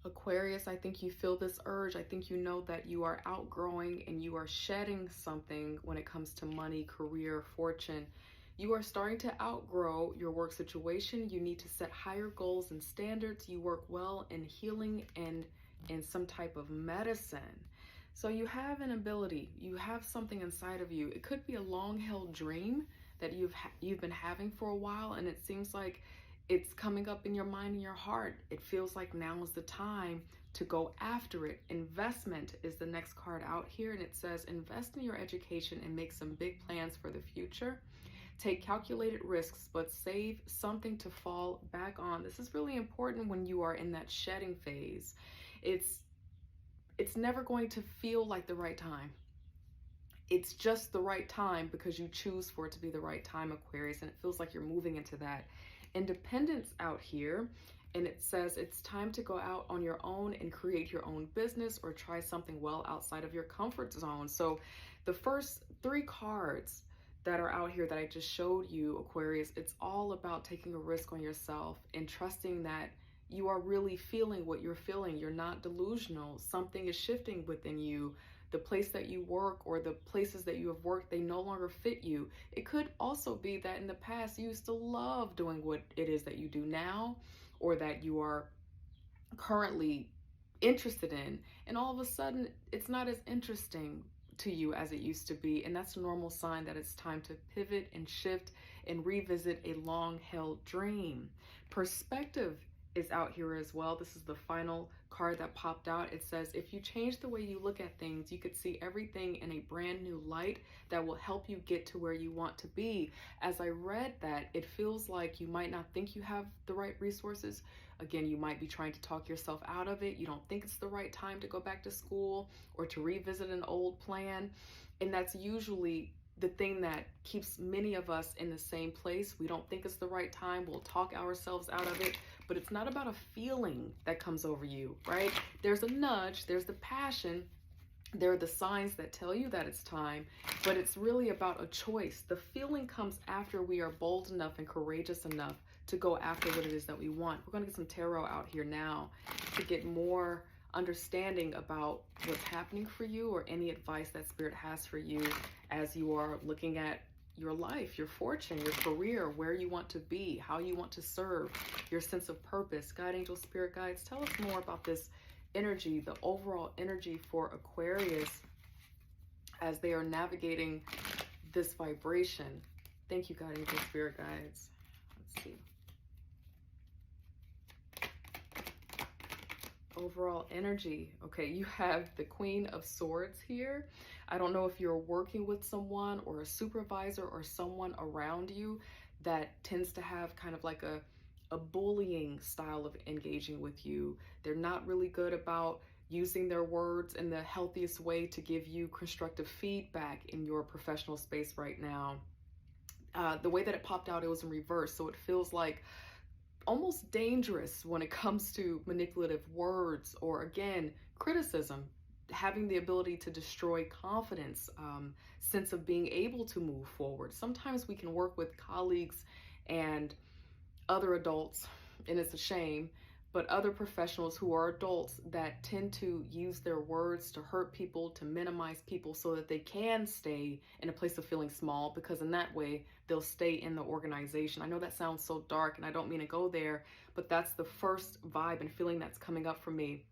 Aquarius, I think you feel this urge. I think you know that you are outgrowing and you are shedding something when it comes to money, career, fortune. You are starting to outgrow your work situation. You need to set higher goals and standards. You work well in healing and in some type of medicine. So you have an ability, you have something inside of you. It could be a long-held dream that you've been having for a while, and it seems like it's coming up in your mind and your heart. It feels like now is the time to go after it. Investment is the next card out here, and it says invest in your education and make some big plans for the future. Take calculated risks, but save something to fall back on. This is really important when you are in that shedding phase. It's never going to feel like the right time. It's just the right time because you choose for it to be the right time, Aquarius, and it feels like you're moving into that independence out here. And it says it's time to go out on your own and create your own business or try something well outside of your comfort zone. So the first three cards that are out here that I just showed you, Aquarius, it's all about taking a risk on yourself and trusting that you are really feeling what you're feeling. You're not delusional. Something is shifting within you. The place that you work or the places that you have worked, they no longer fit you. It could also be that in the past you used to love doing what it is that you do now, or that you are currently interested in, and all of a sudden it's not as interesting to you as it used to be. And that's a normal sign that it's time to pivot and shift and revisit a long-held dream. Perspective is out here as well. This is the final card that popped out. It says, if you change the way you look at things, you could see everything in a brand new light that will help you get to where you want to be. As I read that, it feels like you might not think you have the right resources. Again, you might be trying to talk yourself out of it. You don't think it's the right time to go back to school or to revisit an old plan. And that's usually the thing that keeps many of us in the same place. We don't think it's the right time. We'll talk ourselves out of it, but it's not about a feeling that comes over you, right? There's a nudge, there's the passion, there are the signs that tell you that it's time, but it's really about a choice. The feeling comes after we are bold enough and courageous enough to go after what it is that we want. We're gonna get some tarot out here now to get more understanding about what's happening for you or any advice that Spirit has for you as you are looking at your life, your fortune, your career, where you want to be, how you want to serve, your sense of purpose. God, angel, spirit guides, tell us more about this energy, the overall energy for Aquarius as they are navigating this vibration. Thank you, God, angel, spirit guides. Let's see. Overall energy. Okay, you have the Queen of Swords here. I don't know if you're working with someone or a supervisor or someone around you that tends to have kind of like a bullying style of engaging with you. They're not really good about using their words in the healthiest way to give you constructive feedback in your professional space right now. The way that it popped out, it was in reverse. So it feels like almost dangerous when it comes to manipulative words or, again, criticism, having the ability to destroy confidence, sense of being able to move forward. Sometimes we can work with colleagues and other adults, and it's a shame, but other professionals who are adults that tend to use their words to hurt people, to minimize people so that they can stay in a place of feeling small, because in that way they'll stay in the organization. I know that sounds so dark and I don't mean to go there, but that's the first vibe and feeling that's coming up for me.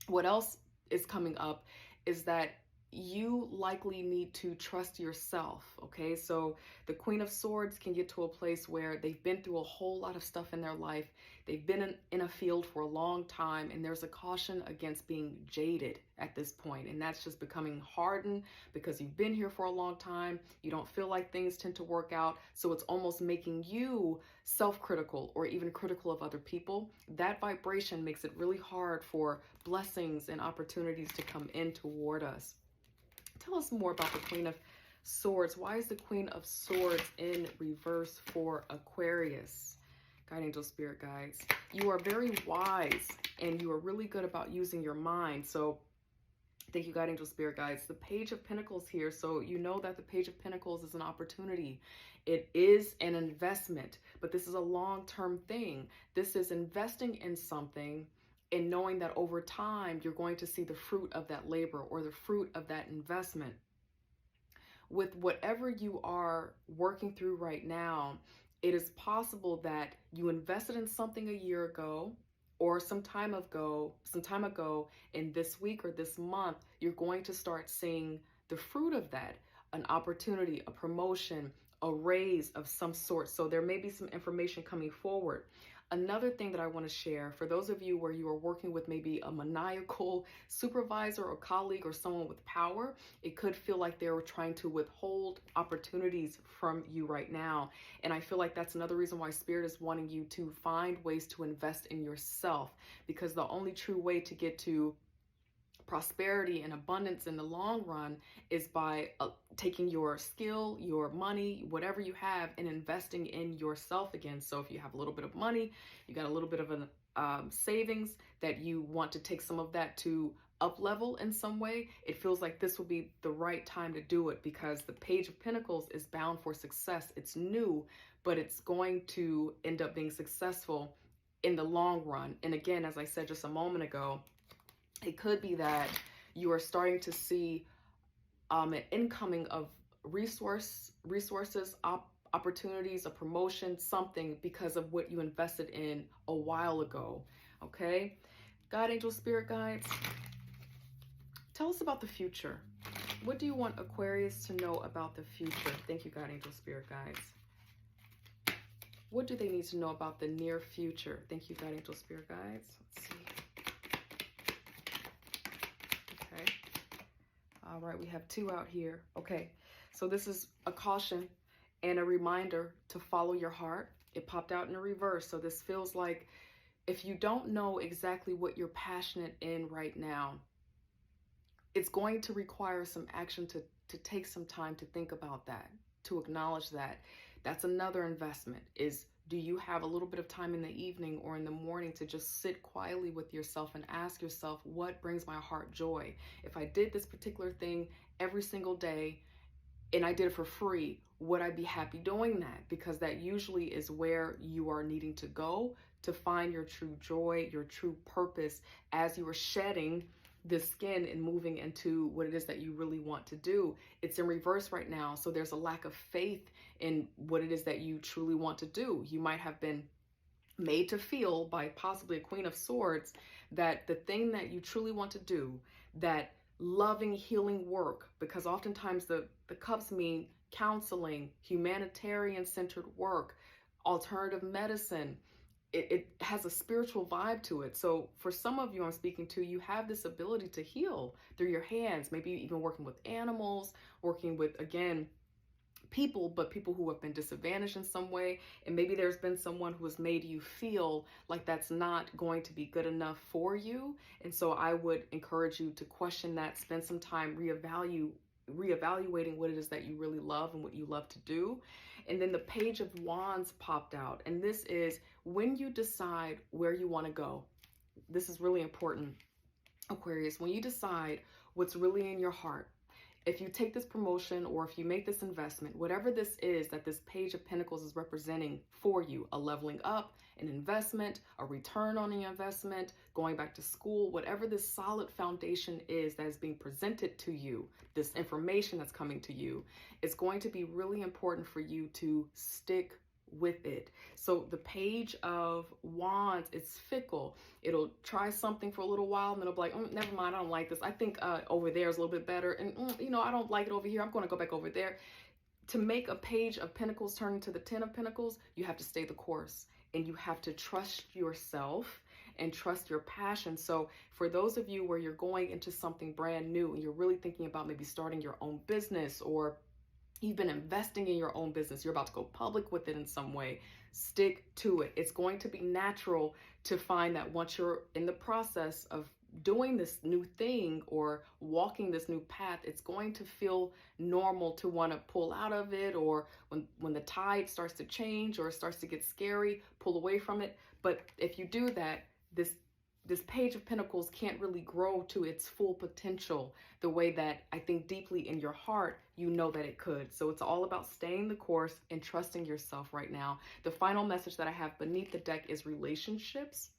What else is coming up is that you likely need to trust yourself, okay? So the Queen of Swords can get to a place where they've been through a whole lot of stuff in their life. They've been in a field for a long time, and there's a caution against being jaded at this point. And that's just becoming hardened because you've been here for a long time. You don't feel like things tend to work out. So it's almost making you self-critical or even critical of other people. That vibration makes it really hard for blessings and opportunities to come in toward us. Tell us more about the Queen of Swords. Why is the Queen of Swords in reverse for Aquarius? God, angel, spirit guides. You are very wise and you are really good about using your mind. So thank you, God, angel, spirit guides. The Page of Pentacles here. So you know that the Page of Pentacles is an opportunity. It is an investment, but this is a long-term thing. This is investing in something and knowing that over time, you're going to see the fruit of that labor or the fruit of that investment. With whatever you are working through right now, it is possible that you invested in something a year ago or some time ago, and this week or this month, you're going to start seeing the fruit of that, an opportunity, a promotion, a raise of some sort. So there may be some information coming forward. Another thing that I want to share for those of you where you are working with maybe a maniacal supervisor or colleague or someone with power, it could feel like they're trying to withhold opportunities from you right now. And I feel like that's another reason why Spirit is wanting you to find ways to invest in yourself, because the only true way to get to prosperity and abundance in the long run is by taking your skill, your money, whatever you have, and investing in yourself again. So if you have a little bit of money, you got a little bit of an savings that you want to take some of that to up level in some way, it feels like this will be the right time to do it, because the Page of Pentacles is bound for success. It's new, but it's going to end up being successful in the long run. And again, as I said just a moment ago, it could be that you are starting to see an incoming of resources, opportunities, a promotion, something because of what you invested in a while ago. Okay? God, angel, spirit guides, tell us about the future. What do you want Aquarius to know about the future? Thank you, God, angel, spirit guides. What do they need to know about the near future? Thank you, God, angel, spirit guides. Let's see. Okay. All right, we have 2 out here. Okay, so this is a caution and a reminder to follow your heart. It popped out in a reverse. So this feels like if you don't know exactly what you're passionate in right now, it's going to require some action to take some time to think about that, to acknowledge that. That's another investment. Is, do you have a little bit of time in the evening or in the morning to just sit quietly with yourself and ask yourself, what brings my heart joy? If I did this particular thing every single day and I did it for free, would I be happy doing that? Because that usually is where you are needing to go to find your true joy, your true purpose, as you are shedding the skin and moving into what it is that you really want to do. It's in reverse right now. So there's a lack of faith in what it is that you truly want to do. You might have been made to feel by possibly a Queen of Swords that the thing that you truly want to do, that loving, healing work, because oftentimes the cups mean counseling, humanitarian-centered work, alternative medicine. It has a spiritual vibe to it. So for some of you I'm speaking to, you have this ability to heal through your hands, maybe even working with animals, working with, again, people, but people who have been disadvantaged in some way. And maybe there's been someone who has made you feel like that's not going to be good enough for you. And so I would encourage you to question that, spend some time reevaluating what it is that you really love and what you love to do. And then the Page of Wands popped out. And this is when you decide where you want to go. This is really important, Aquarius. When you decide what's really in your heart, if you take this promotion or if you make this investment, whatever this is that this Page of Pentacles is representing for you, a leveling up, an investment, a return on the investment, going back to school, whatever this solid foundation is that is being presented to you, this information that's coming to you, it's going to be really important for you to stick with it. So the Page of Wands, it's fickle. It'll try something for a little while and then it'll be like, never mind, I don't like this. I think over there is a little bit better. And I don't like it over here. I'm going to go back over there. To make a Page of Pentacles turn into the 10 of Pentacles, you have to stay the course and you have to trust yourself and trust your passion. So for those of you where you're going into something brand new and you're really thinking about maybe starting your own business, or you've been investing in your own business, you're about to go public with it in some way, stick to it. It's going to be natural to find that once you're in the process of doing this new thing or walking this new path, it's going to feel normal to want to pull out of it, or when the tide starts to change or it starts to get scary, pull away from it. But if you do that, this Page of Pentacles can't really grow to its full potential the way that I think deeply in your heart you know that it could. So it's all about staying the course and trusting yourself right now. The final message that I have beneath the deck is relationships.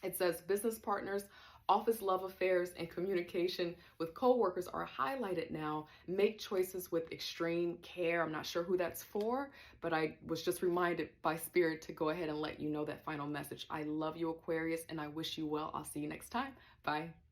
It says business partners, office love affairs, and communication with coworkers are highlighted now. Make choices with extreme care. I'm not sure who that's for, but I was just reminded by Spirit to go ahead and let you know that final message. I love you, Aquarius, and I wish you well. I'll see you next time. Bye.